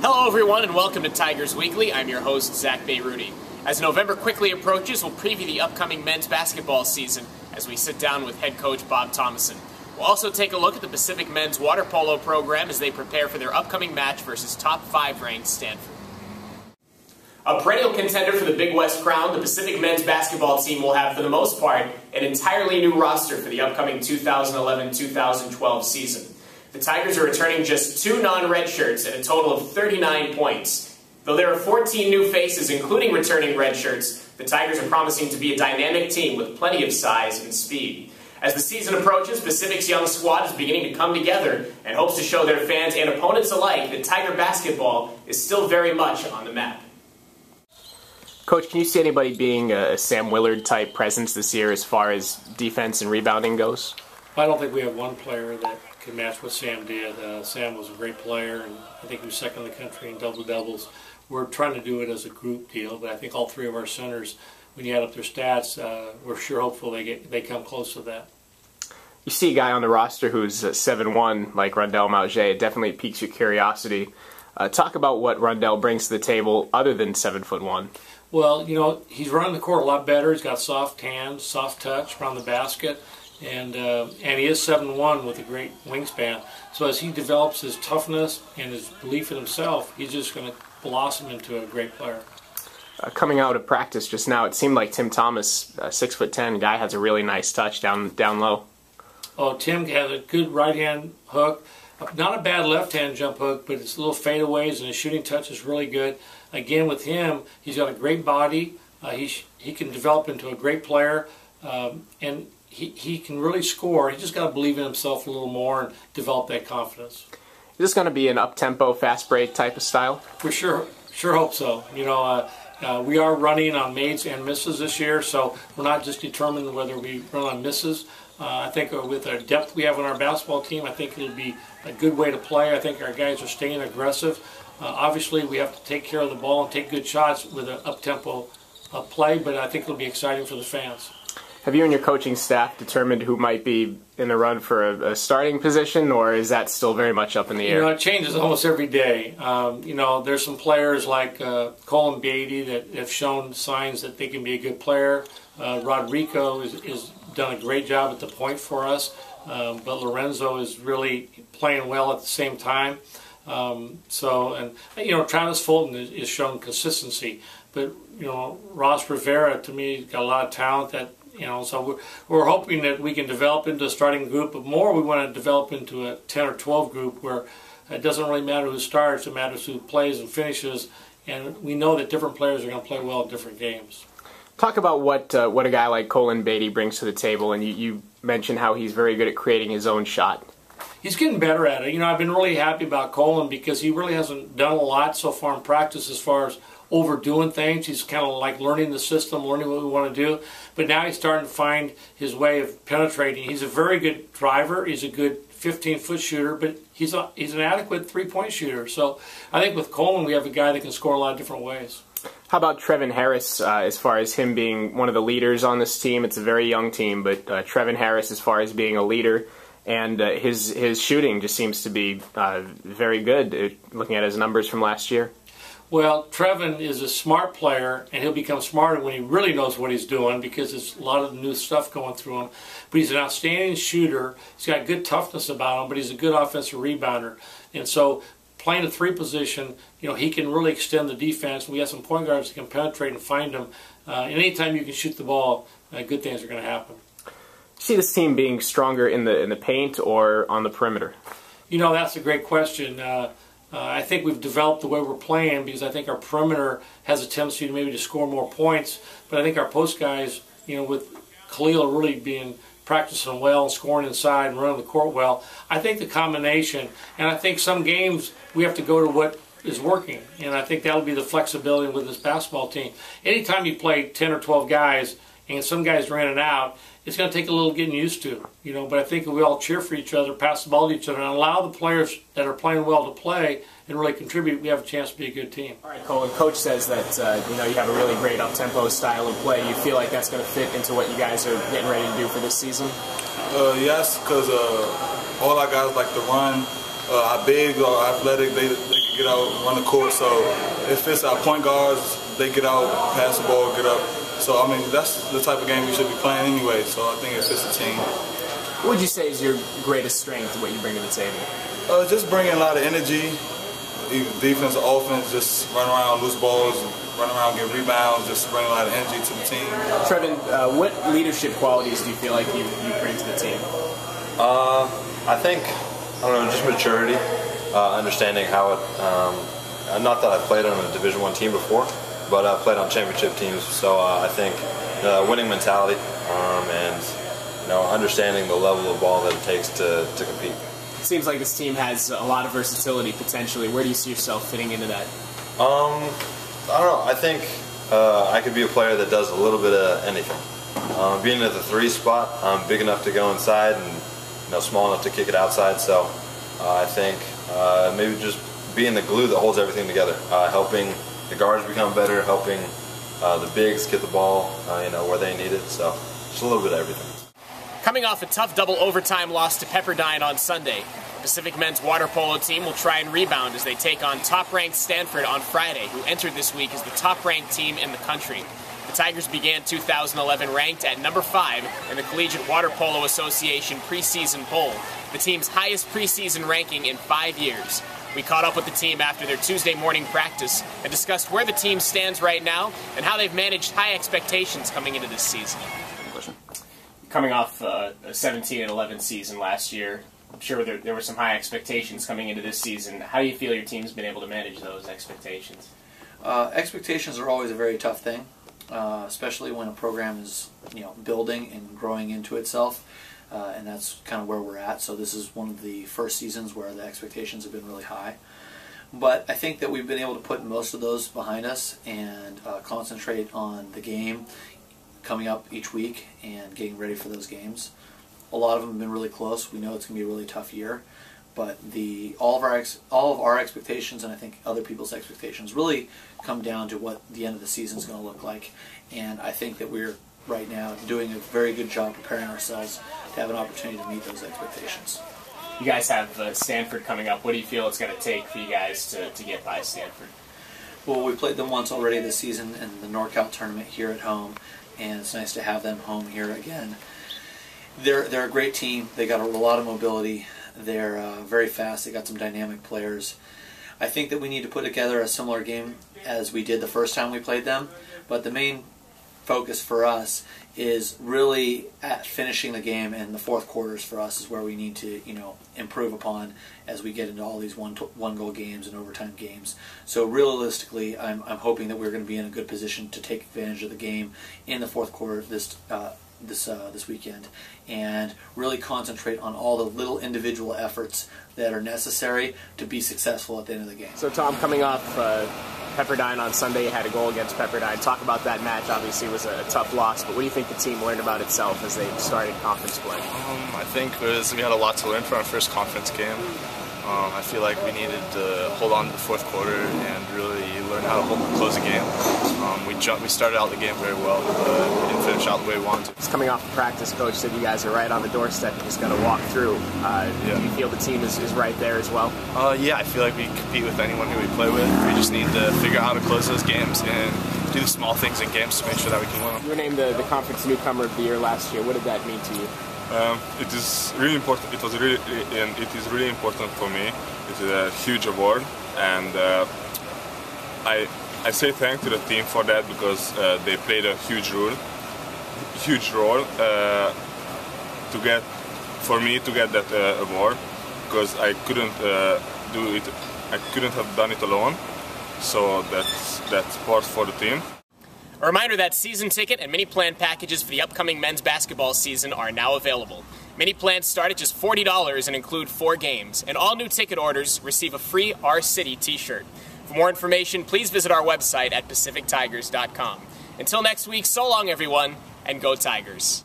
Hello everyone and welcome to Tigers Weekly. I'm your host, Zack Bayrouty. As November quickly approaches, we'll preview the upcoming men's basketball season as we sit down with head coach Bob Thomason. We'll also take a look at the Pacific men's water polo program as they prepare for their upcoming match versus top 5 ranked Stanford. A perennial contender for the Big West crown, the Pacific men's basketball team will have, for the most part, an entirely new roster for the upcoming 2011-2012 season. The Tigers are returning just 2 non-red shirts and a total of 39 points. Though there are 14 new faces, including returning red shirts, the Tigers are promising to be a dynamic team with plenty of size and speed. As the season approaches, Pacific's young squad is beginning to come together and hopes to show their fans and opponents alike that Tiger basketball is still very much on the map. Coach, can you see anybody being a Sam Willard-type presence this year as far as defense and rebounding goes? I don't think we have one player that can match what Sam did. Sam was a great player, and I think he was second in the country in double-doubles. We're trying to do it as a group deal, but I think all 3 of our centers, when you add up their stats, we're sure hopeful they come close to that. You see a guy on the roster who's 7'1", like Rondell Mauger. It definitely piques your curiosity. Talk about what Rondell brings to the table other than 7'1". Well, you know, he's running the court a lot better. He's got soft hands, soft touch around the basket, and he is 7'1" with a great wingspan. So as he develops his toughness and his belief in himself, he's just going to blossom into a great player. Coming out of practice just now, it seemed like Tim Thomas, a 6'10" guy, has a really nice touch down low. Oh, Tim has a good right-hand hook. Not a bad left-hand jump hook, but it's little fadeaways, and his shooting touch is really good. Again, with him, he's got a great body. He can develop into a great player, and he can really score. He just got to believe in himself a little more and develop that confidence. Is this going to be an up-tempo, fast-break type of style? We sure hope so. You know, we are running on mades and misses this year, so we're not just determined whether we run on misses. I think with the depth we have on our basketball team, I think it'll be a good way to play. I think our guys are staying aggressive. Obviously, we have to take care of the ball and take good shots with an up-tempo play, but I think it'll be exciting for the fans. Have you and your coaching staff determined who might be in the run for a starting position, or is that still very much up in the air? You know, it changes almost every day. You know, there's some players like Colin Beatty that have shown signs that they can be a good player. Rodrigo is done a great job at the point for us, but Lorenzo is really playing well at the same time. And you know, Travis Fulton is shown consistency, but you know, Ross Rivera to me has got a lot of talent that. You know, so we're hoping that we can develop into a starting group, but more we want to develop into a 10 or 12 group where it doesn't really matter who starts, it matters who plays and finishes, and we know that different players are going to play well in different games. Talk about what a guy like Colin Beatty brings to the table, and you mentioned how he's very good at creating his own shot. He's getting better at it. You know, I've been really happy about Colin because he really hasn't done a lot so far in practice as far as overdoing things. He's kind of like learning the system, learning what we want to do. But now he's starting to find his way of penetrating. He's a very good driver. He's a good 15-foot shooter, but he's an adequate three-point shooter. So I think with Colin, we have a guy that can score a lot of different ways. How about Trevin Harris as far as him being one of the leaders on this team? It's a very young team, but Trevin Harris as far as being a leader, and his shooting just seems to be very good, looking at his numbers from last year. Well, Trevin is a smart player, and he'll become smarter when he really knows what he's doing because there's a lot of new stuff going through him. But he's an outstanding shooter. He's got good toughness about him, but he's a good offensive rebounder. And so playing a 3 position, you know, he can really extend the defense. We have some point guards that can penetrate and find him. And anytime you can shoot the ball, good things are going to happen. Do you see this team being stronger in the paint or on the perimeter? You know, that's a great question. I think we've developed the way we're playing because I think our perimeter has a tendency to maybe to score more points. But I think our post guys, you know, with Khalil really being practicing well and scoring inside and running the court well, I think the combination, and I think some games we have to go to what is working. And I think that'll be the flexibility with this basketball team. Anytime you play 10 or 12 guys and some guys are in and out, it's going to take a little getting used to, you know. But I think if we all cheer for each other, pass the ball to each other, and allow the players that are playing well to play and really contribute, we have a chance to be a good team. All right, Colin. Coach says that you know, you have a really great up-tempo style of play. You feel like that's going to fit into what you guys are getting ready to do for this season? Yes, because all our guys like to run. how big or athletic they can get out, run the court. So if it's our point guards, they get out, pass the ball, get up. So, I mean, that's the type of game we should be playing anyway. So I think it fits the team. What would you say is your greatest strength, what you bring to the table? Just bringing a lot of energy, defense or offense, just run around, loose balls, run around, get rebounds, just bring a lot of energy to the team. Trevin, what leadership qualities do you feel like you bring to the team? I think, I don't know, just maturity, understanding how it, not that I've played on a Division I team before, but I've played on championship teams, so I think winning mentality and understanding the level of ball that it takes to compete. It seems like this team has a lot of versatility potentially. Where do you see yourself fitting into that? I don't know. I think I could be a player that does a little bit of anything. Being at the 3 spot, I'm big enough to go inside and small enough to kick it outside. So I think maybe just being the glue that holds everything together, helping the guards become better, helping the bigs get the ball where they need it. So just a little bit of everything. Coming off a tough double overtime loss to Pepperdine on Sunday, the Pacific men's water polo team will try and rebound as they take on top-ranked Stanford on Friday, who entered this week as the top-ranked team in the country. The Tigers began 2011 ranked at number 5 in the Collegiate Water Polo Association preseason poll, the team's highest preseason ranking in 5 years. We caught up with the team after their Tuesday morning practice and discussed where the team stands right now and how they've managed high expectations coming into this season. Coming off a 17-11 season last year, I'm sure there were some high expectations coming into this season. How do you feel your team's been able to manage those expectations? Expectations are always a very tough thing, especially when a program is building and growing into itself, and that's kind of where we're at. So this is one of the first seasons where the expectations have been really high. But I think that we've been able to put most of those behind us and concentrate on the game coming up each week and getting ready for those games. A lot of them have been really close. We know it's going to be a really tough year, but all of our expectations, and I think other people's expectations, really come down to what the end of the season is going to look like. And I think that we're right now doing a very good job preparing ourselves to have an opportunity to meet those expectations. You guys have Stanford coming up. What do you feel it's going to take for you guys to get by Stanford? Well, we played them once already this season in the NorCal tournament here at home, and it's nice to have them home here again. They're a great team. They got a lot of mobility. They're very fast. They got some dynamic players. I think that we need to put together a similar game as we did the first time we played them, but the main focus for us is really at finishing the game, and the fourth quarters for us is where we need to improve upon as we get into all these one-goal games and overtime games. So realistically, I'm hoping that we're going to be in a good position to take advantage of the game in the fourth quarter this weekend, and really concentrate on all the little individual efforts that are necessary to be successful at the end of the game. So Tom, coming off Pepperdine on Sunday, you had a goal against Pepperdine. Talk about that match. Obviously it was a tough loss, but what do you think the team learned about itself as they started conference play? I think we had a lot to learn from our first conference game. I feel like we needed to hold on to the fourth quarter and really learn how to close the game. We started out the game very well, but we didn't finish out the way we wanted to. Just coming off the practice, Coach said you guys are right on the doorstep. You just got to walk through. Yeah. Do you feel the team is right there as well? Yeah, I feel like we compete with anyone who we play with. We just need to figure out how to close those games and do the small things in games to make sure that we can win them. You were named the conference newcomer of the year last year. What did that mean to you? It is really important. It is really important for me. It is a huge award, and I say thank to the team for that, because they played a huge role for me to get that award, because I couldn't do it. I couldn't have done it alone. So that's part for the team. A reminder that season ticket and mini plan packages for the upcoming men's basketball season are now available. Mini plans start at just $40 and include 4 games, and all new ticket orders receive a free Our City t-shirt. For more information, please visit our website at PacificTigers.com. Until next week, so long everyone, and go Tigers.